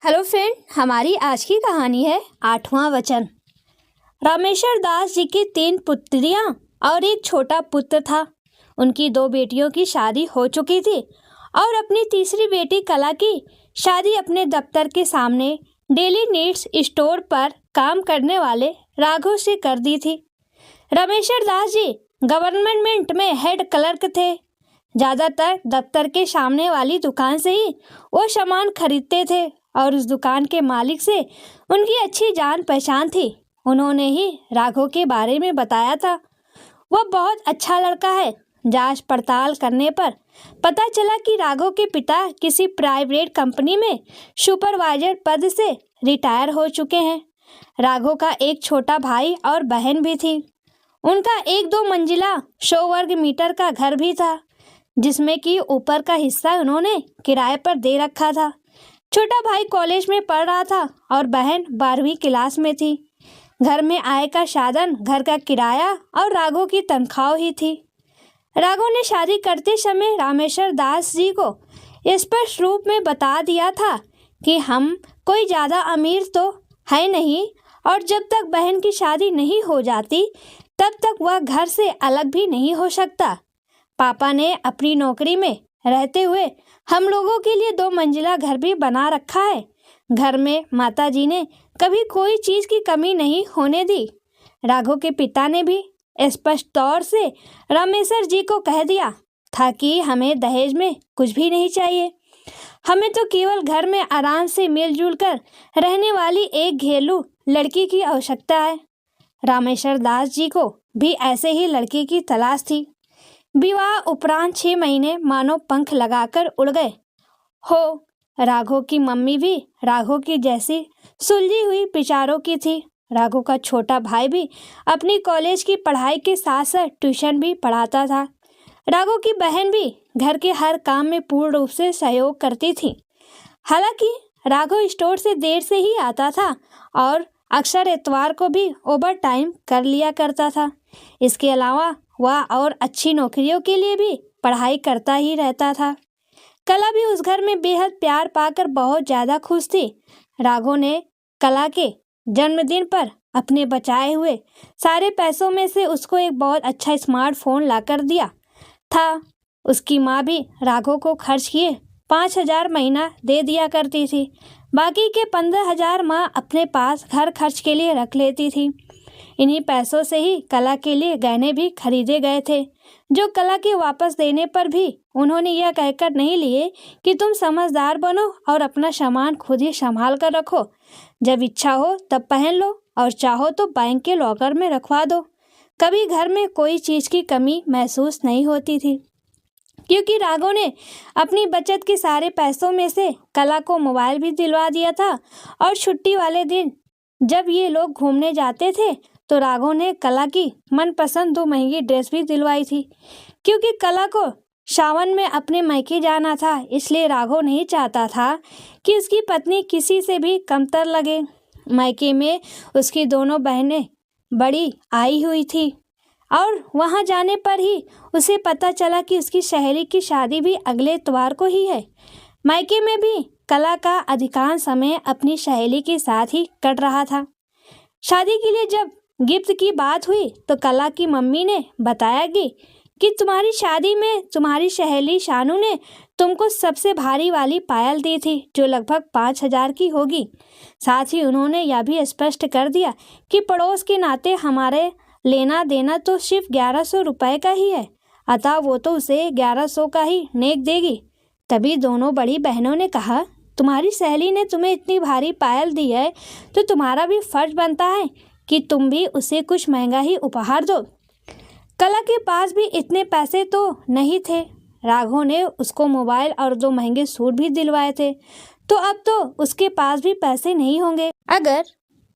Hello friend, हमारी आज की कहानी है 8वां वचन। रामेश्वर दास जी की 3 पुत्रियां और एक छोटा पुत्र था। उनकी 2 बेटियों की शादी हो चुकी थी और अपनी तीसरी बेटी कला की शादी अपने दफ्तर के सामने डेली नीड्स स्टोर पर काम करने वाले राघव से कर दी थी। रामेश्वर दास जी गवर्नमेंट में हेड क्लर्क थे। ज़्यादातर दफ्तर के सामने वाली दुकान से ही वो सामान खरीदते थे और उस दुकान के मालिक से उनकी अच्छी जान पहचान थी। उन्होंने ही राघव के बारे में बताया था। वह बहुत अच्छा लड़का है। जांच पड़ताल करने पर पता चला कि राघव के पिता किसी प्राइवेट कंपनी में सुपरवाइजर पद से रिटायर हो चुके हैं। राघव का एक छोटा भाई और बहन भी थी। उनका 1-2 मंजिला 100 वर्ग मीटर का घर भी था, जिसमें कि ऊपर का हिस्सा उन्होंने किराए पर दे रखा था। छोटा भाई कॉलेज में पढ़ रहा था और बहन 12वीं क्लास में थी। घर में आय का साधन घर का किराया और राघव की तनख्वाह ही थी। राघव ने शादी करते समय रामेश्वर दास जी को स्पष्ट रूप में बता दिया था कि हम कोई ज़्यादा अमीर तो है नहीं और जब तक बहन की शादी नहीं हो जाती तब तक वह घर से अलग भी नहीं हो सकता। पापा ने अपनी नौकरी में रहते हुए हम लोगों के लिए 2 मंजिला घर भी बना रखा है। घर में माताजी ने कभी कोई चीज़ की कमी नहीं होने दी। राघव के पिता ने भी स्पष्ट तौर से रामेश्वर जी को कह दिया था कि हमें दहेज में कुछ भी नहीं चाहिए। हमें तो केवल घर में आराम से मिलजुल कर रहने वाली एक घरेलू लड़की की आवश्यकता है। रामेश्वर दास जी को भी ऐसे ही लड़की की तलाश थी। विवाह उपरांत 6 महीने मानो पंख लगाकर उड़ गए हो। राघव की मम्मी भी राघव की जैसी सुलझी हुई विचारों की थी। राघव का छोटा भाई भी अपनी कॉलेज की पढ़ाई के साथ साथ ट्यूशन भी पढ़ाता था। राघव की बहन भी घर के हर काम में पूर्ण रूप से सहयोग करती थी। हालांकि राघव स्टोर से देर से ही आता था और अक्सर इतवार को भी ओवर टाइम कर लिया करता था। इसके अलावा वह और अच्छी नौकरियों के लिए भी पढ़ाई करता ही रहता था। कला भी उस घर में बेहद प्यार पाकर बहुत ज़्यादा खुश थी। राघव ने कला के जन्मदिन पर अपने बचाए हुए सारे पैसों में से उसको एक बहुत अच्छा स्मार्टफोन लाकर दिया था। उसकी माँ भी राघव को खर्च किए 5,000 महीना दे दिया करती थी। बाकी के 15,000 माँ अपने पास घर खर्च के लिए रख लेती थी। इन्हीं पैसों से ही कला के लिए गहने भी खरीदे गए थे, जो कला के वापस देने पर भी उन्होंने यह कहकर नहीं लिए कि तुम समझदार बनो और अपना सामान खुद ही संभाल कर रखो। जब इच्छा हो तब पहन लो और चाहो तो बैंक के लॉकर में रखवा दो। कभी घर में कोई चीज़ की कमी महसूस नहीं होती थी, क्योंकि राघव ने अपनी बचत के सारे पैसों में से कला को मोबाइल भी दिलवा दिया था। और छुट्टी वाले दिन जब ये लोग घूमने जाते थे तो राघव ने कला की मनपसंद 2 महंगी ड्रेस भी दिलवाई थी। क्योंकि कला को सावन में अपने मायके जाना था, इसलिए राघव नहीं चाहता था कि उसकी पत्नी किसी से भी कमतर लगे। मायके में उसकी दोनों बहनें बड़ी आई हुई थी और वहां जाने पर ही उसे पता चला कि उसकी सहेली की शादी भी अगले इतवार को ही है। मायके में भी कला का अधिकांश समय अपनी सहेली के साथ ही कट रहा था। शादी के लिए जब गिफ्ट की बात हुई तो कला की मम्मी ने बताया कि तुम्हारी शादी में तुम्हारी सहेली शानू ने तुमको सबसे भारी वाली पायल दी थी, जो लगभग 5,000 की होगी। साथ ही उन्होंने यह भी स्पष्ट कर दिया कि पड़ोस के नाते हमारे लेना देना तो सिर्फ 1100 रुपये का ही है, अतः वो तो उसे 1100 का ही नेक देगी। तभी दोनों बड़ी बहनों ने कहा, तुम्हारी सहेली ने तुम्हें इतनी भारी पायल दी है तो तुम्हारा भी फर्ज बनता है कि तुम भी उसे कुछ महंगा ही उपहार दो। कला के पास भी इतने पैसे तो नहीं थे। राघव ने उसको मोबाइल और 2 महंगे सूट भी दिलवाए थे, तो अब तो उसके पास भी पैसे नहीं होंगे। अगर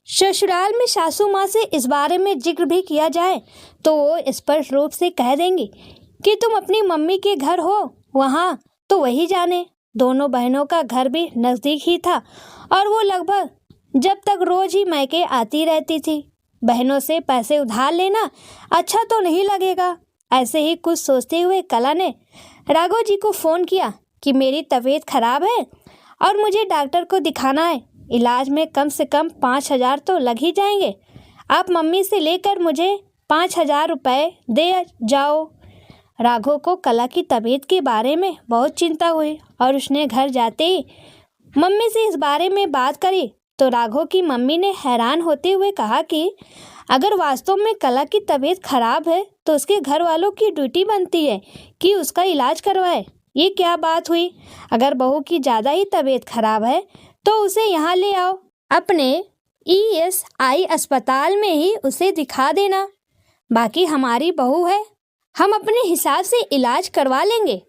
ससुराल में सासू माँ से इस बारे में जिक्र भी किया जाए तो वो स्पष्ट रूप से कह देंगी कि तुम अपनी मम्मी के घर हो, वहाँ तो वही जाने। दोनों बहनों का घर भी नज़दीक ही था और वो लगभग जब तक रोज ही मायके आती रहती थी। बहनों से पैसे उधार लेना अच्छा तो नहीं लगेगा। ऐसे ही कुछ सोचते हुए कला ने राघव जी को फ़ोन किया कि मेरी तबीयत खराब है और मुझे डॉक्टर को दिखाना है। इलाज में कम से कम 5,000 तो लग ही जाएंगे। आप मम्मी से लेकर मुझे 5,000 रुपये दे जाओ। राघव को कला की तबीयत के बारे में बहुत चिंता हुई और उसने घर जाते ही मम्मी से इस बारे में बात करी तो राघव की मम्मी ने हैरान होते हुए कहा कि अगर वास्तव में कला की तबीयत खराब है तो उसके घर वालों की ड्यूटी बनती है कि उसका इलाज करवाए। ये क्या बात हुई? अगर बहू की ज़्यादा ही तबीयत खराब है तो उसे यहाँ ले आओ, अपने ESI अस्पताल में ही उसे दिखा देना। बाकी हमारी बहू है, हम अपने हिसाब से इलाज करवा लेंगे।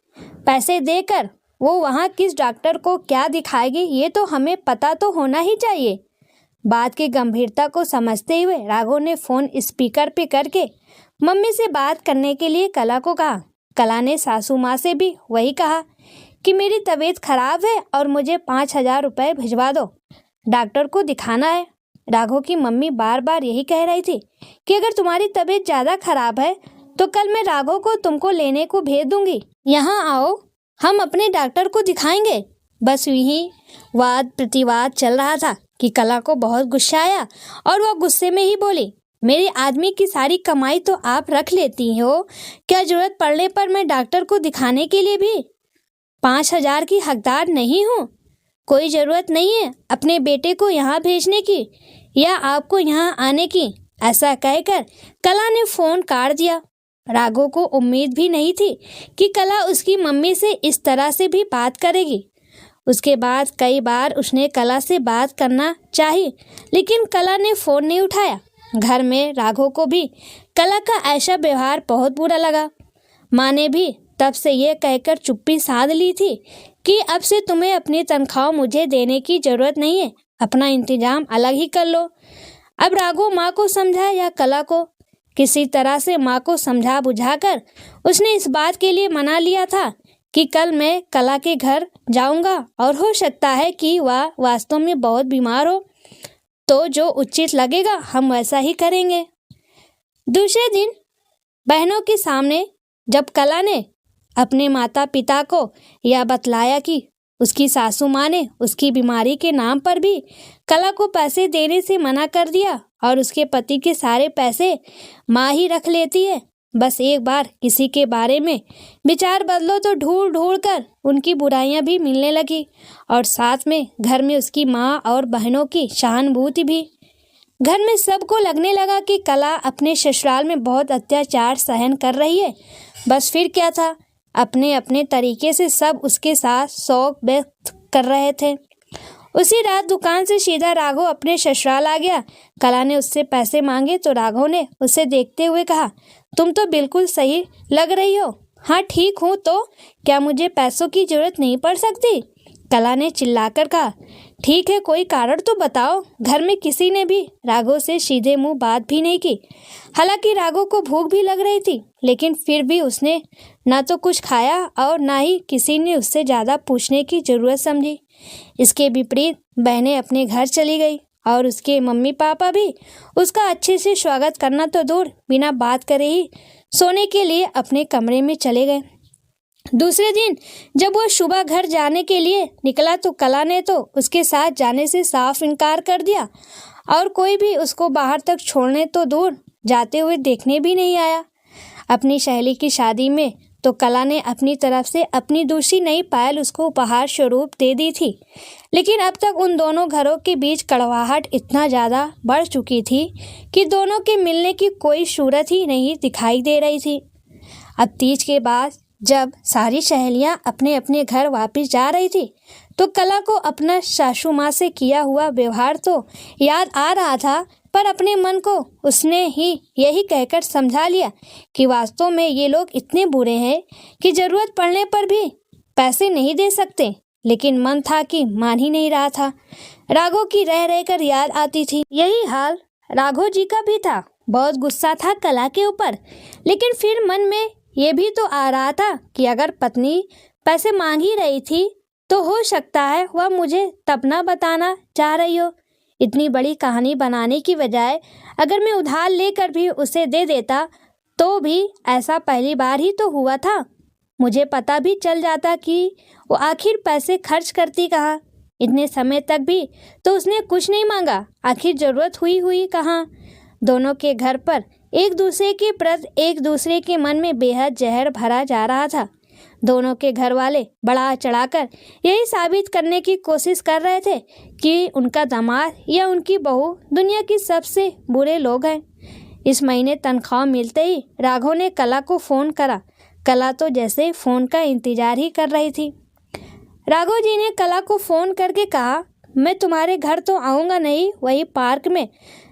पैसे देकर वो वहाँ किस डॉक्टर को क्या दिखाएगी ये तो हमें पता तो होना ही चाहिए। बात की गंभीरता को समझते हुए राघव ने फ़ोन स्पीकर पे करके मम्मी से बात करने के लिए कला को कहा। कला ने सासू माँ से भी वही कहा कि मेरी तबीयत खराब है और मुझे 5,000 रुपये भिजवा दो, डॉक्टर को दिखाना है। राघव की मम्मी बार बार यही कह रही थी कि अगर तुम्हारी तबीयत ज़्यादा खराब है तो कल मैं राघव को तुमको लेने को भेज दूंगी, यहाँ आओ, हम अपने डॉक्टर को दिखाएंगे। बस यही वाद प्रतिवाद चल रहा था कि कला को बहुत गुस्सा आया और वह गुस्से में ही बोली, मेरे आदमी की सारी कमाई तो आप रख लेती हो, क्या जरूरत पड़ने पर मैं डॉक्टर को दिखाने के लिए भी 5,000 की हकदार नहीं हूँ? कोई ज़रूरत नहीं है अपने बेटे को यहाँ भेजने की या आपको यहाँ आने की। ऐसा कहकर कला ने फ़ोन काट दिया। राघव को उम्मीद भी नहीं थी कि कला उसकी मम्मी से इस तरह से भी बात करेगी। उसके बाद कई बार उसने कला से बात करना चाही लेकिन कला ने फ़ोन नहीं उठाया। घर में राघव को भी कला का ऐसा व्यवहार बहुत बुरा लगा। माँ ने भी तब से ये कहकर चुप्पी साध ली थी कि अब से तुम्हें अपनी तनख्वाह मुझे देने की ज़रूरत नहीं है, अपना इंतज़ाम अलग ही कर लो। अब राघव माँ को समझा या कला को, किसी तरह से माँ को समझा बुझाकर उसने इस बात के लिए मना लिया था कि कल मैं कला के घर जाऊंगा और हो सकता है कि वह वास्तव में बहुत बीमार हो, तो जो उचित लगेगा हम वैसा ही करेंगे। दूसरे दिन बहनों के सामने जब कला ने अपने माता पिता को यह बतलाया कि उसकी सासू माँ ने उसकी बीमारी के नाम पर भी कला को पैसे देने से मना कर दिया और उसके पति के सारे पैसे माँ ही रख लेती है, बस एक बार किसी के बारे में विचार बदलो तो ढूंढ ढूंढ कर उनकी बुराइयां भी मिलने लगी और साथ में घर में उसकी माँ और बहनों की सहानुभूति भी। घर में सबको लगने लगा कि कला अपने ससुराल में बहुत अत्याचार सहन कर रही है। बस फिर क्या था, अपने अपने तरीके से सब उसके साथ शौक व्यक्त कर रहे थे। उसी रात दुकान से सीधा राघव अपने ससुराल आ गया। कला ने उससे पैसे मांगे तो राघव ने उसे देखते हुए कहा, तुम तो बिल्कुल सही लग रही हो। हाँ ठीक हूँ तो क्या मुझे पैसों की जरूरत नहीं पड़ सकती? कला ने चिल्लाकर कहा। ठीक है, कोई कारण तो बताओ। घर में किसी ने भी राघव से सीधे मुंह बात भी नहीं की। हालांकि राघव को भूख भी लग रही थी लेकिन फिर भी उसने ना तो कुछ खाया और ना ही किसी ने उससे ज़्यादा पूछने की ज़रूरत समझी। इसके विपरीत बहनें अपने घर चली गई और उसके मम्मी पापा भी उसका अच्छे से स्वागत करना तो दूर, बिना बात करे ही सोने के लिए अपने कमरे में चले गए। दूसरे दिन जब वह सुबह घर जाने के लिए निकला तो कला ने तो उसके साथ जाने से साफ इनकार कर दिया और कोई भी उसको बाहर तक छोड़ने तो दूर, जाते हुए देखने भी नहीं आया। अपनी सहेली की शादी में तो कला ने अपनी तरफ से अपनी दूसरी नई पायल उसको उपहार स्वरूप दे दी थी, लेकिन अब तक उन दोनों घरों के बीच कड़वाहट इतना ज़्यादा बढ़ चुकी थी कि दोनों के मिलने की कोई सूरत ही नहीं दिखाई दे रही थी। अब तीज के बाद जब सारी सहेलियां अपने अपने घर वापस जा रही थी तो कला को अपना सासू माँ से किया हुआ व्यवहार तो याद आ रहा था, पर अपने मन को उसने ही यही कहकर समझा लिया कि वास्तव में ये लोग इतने बुरे हैं कि ज़रूरत पड़ने पर भी पैसे नहीं दे सकते। लेकिन मन था कि मान ही नहीं रहा था। राघव की रह रहकर याद आती थी। यही हाल राघव जी का भी था। बहुत गुस्सा था कला के ऊपर, लेकिन फिर मन में ये भी तो आ रहा था कि अगर पत्नी पैसे मांग ही रही थी तो हो सकता है वह मुझे तब ना बताना चाह रही हो। इतनी बड़ी कहानी बनाने की बजाय अगर मैं उधार लेकर भी उसे दे देता तो भी ऐसा पहली बार ही तो हुआ था। मुझे पता भी चल जाता कि वो आखिर पैसे खर्च करती कहाँ। इतने समय तक भी तो उसने कुछ नहीं मांगा, आखिर जरूरत हुई कहाँ। दोनों के घर पर एक दूसरे के प्रति एक दूसरे के मन में बेहद जहर भरा जा रहा था। दोनों के घर वाले बढ़ा चढ़ाकर यही साबित करने की कोशिश कर रहे थे कि उनका दामाद या उनकी बहू दुनिया की सबसे बुरे लोग हैं। इस महीने तनख्वाह मिलते ही राघव ने कला को फ़ोन करा। कला तो जैसे फ़ोन का इंतजार ही कर रही थी। राघव जी ने कला को फ़ोन करके कहा, मैं तुम्हारे घर तो आऊँगा नहीं, वही पार्क में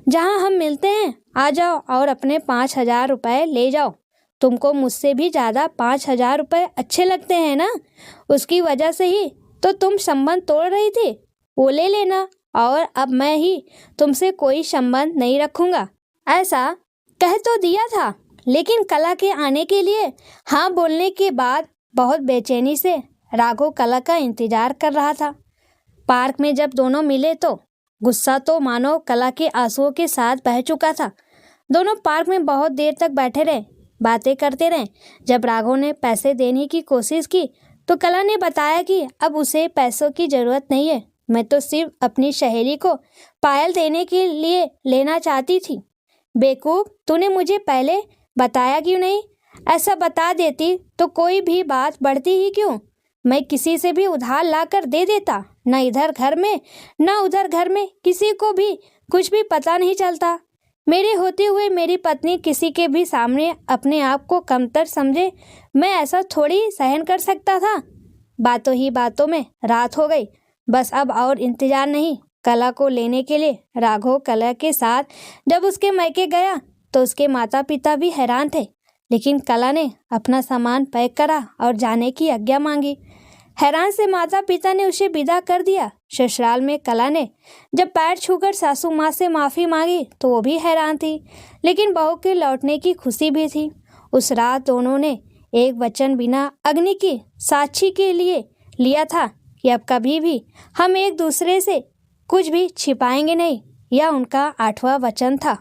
जहाँ हम मिलते हैं आ जाओ और अपने 5,000 रुपये ले जाओ। तुमको मुझसे भी ज़्यादा 5,000 रुपये अच्छे लगते हैं ना, उसकी वजह से ही तो तुम संबंध तोड़ रही थी, वो ले लेना और अब मैं ही तुमसे कोई संबंध नहीं रखूँगा। ऐसा कह तो दिया था, लेकिन कला के आने के लिए हाँ बोलने के बाद बहुत बेचैनी से राघव कला का इंतजार कर रहा था। पार्क में जब दोनों मिले तो गुस्सा तो मानो कला के आंसुओं के साथ बह चुका था। दोनों पार्क में बहुत देर तक बैठे रहे, बातें करते रहे। जब राघव ने पैसे देने की कोशिश की तो कला ने बताया कि अब उसे पैसों की ज़रूरत नहीं है, मैं तो सिर्फ अपनी सहेली को पायल देने के लिए लेना चाहती थी। बेवकूफ़, तूने मुझे पहले बताया क्यों नहीं? ऐसा बता देती तो कोई भी बात बढ़ती ही क्यों? मैं किसी से भी उधार लाकर दे देता, न इधर घर में न उधर घर में किसी को भी कुछ भी पता नहीं चलता। मेरे होते हुए मेरी पत्नी किसी के भी सामने अपने आप को कमतर समझे, मैं ऐसा थोड़ी सहन कर सकता था। बातों ही बातों में रात हो गई। बस अब और इंतजार नहीं। कला को लेने के लिए राघव कला के साथ जब उसके मायके गया तो उसके माता पिता भी हैरान थे, लेकिन कला ने अपना सामान पैक करा और जाने की आज्ञा मांगी। हैरान से माता पिता ने उसे विदा कर दिया। ससुराल में कला ने जब पैर छूकर सासू माँ से माफ़ी मांगी तो वो भी हैरान थी, लेकिन बहू के लौटने की खुशी भी थी। उस रात दोनों ने एक वचन बिना अग्नि की साक्षी के लिए लिया था कि अब कभी भी हम एक दूसरे से कुछ भी छिपाएंगे नहीं। यह उनका 8वां वचन था।